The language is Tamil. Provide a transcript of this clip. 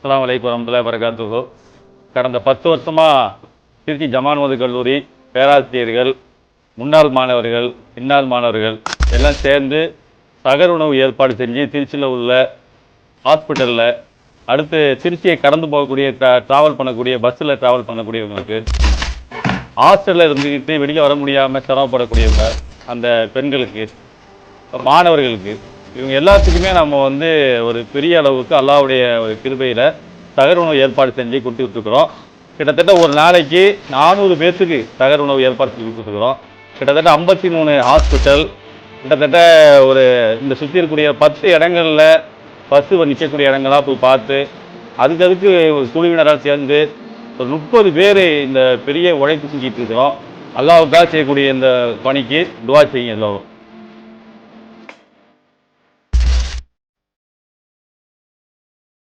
அஸ்ஸலாமு அலைக்கும் வரஹ்மத்துல்லாஹி வபரகாத்துஹு. கடந்த 10 வருஷமாக திருச்சி ஜமான் கல்லூரி பேராசிரியர்கள், முன்னாள் மாணவர்கள், பின்னாள் மாணவர்கள் எல்லாம் சேர்ந்து சகர் உணவு ஏற்பாடு செஞ்சு திருச்சியில் உள்ள ஹாஸ்பிட்டலில், அடுத்து திருச்சியை கடந்து போகக்கூடிய ட்ராவல் பண்ணக்கூடிய பஸ்ஸில் ட்ராவல் பண்ணக்கூடியவங்களுக்கு, ஹாஸ்டலில் இருந்துக்கிட்டு வெளியே வர முடியாமல் சிரமப்படக்கூடியவங்க, அந்த பெண்களுக்கு, மாணவர்களுக்கு, இவங்க எல்லாத்துக்குமே நம்ம ஒரு பெரிய அளவுக்கு அல்லாஹ்வுடைய ஒரு கிருபையில் சகர் உணவு ஏற்பாடு செஞ்சு கொடுத்துட்ருக்குறோம். கிட்டத்தட்ட ஒரு நாளைக்கு 400 பேர்த்துக்கு சகர் உணவு ஏற்பாடு செஞ்சு கொடுத்துருக்குறோம். கிட்டத்தட்ட 53 ஹாஸ்பிட்டல், கிட்டத்தட்ட இந்த சுற்றி இருக்கக்கூடிய 10 இடங்களில் பஸ்ஸு நிற்கக்கூடிய இடங்களாக போய் பார்த்து, அதுக்கு குழுவினராக சேர்ந்து ஒரு 30 பேர் இந்த பெரிய உழைப்பு செஞ்சுட்டு இருக்கிறோம். அல்லாஹ்வுக்காக செய்யக்கூடிய இந்த பணிக்கு துஆ செய்யுங்க எல்லோரும்.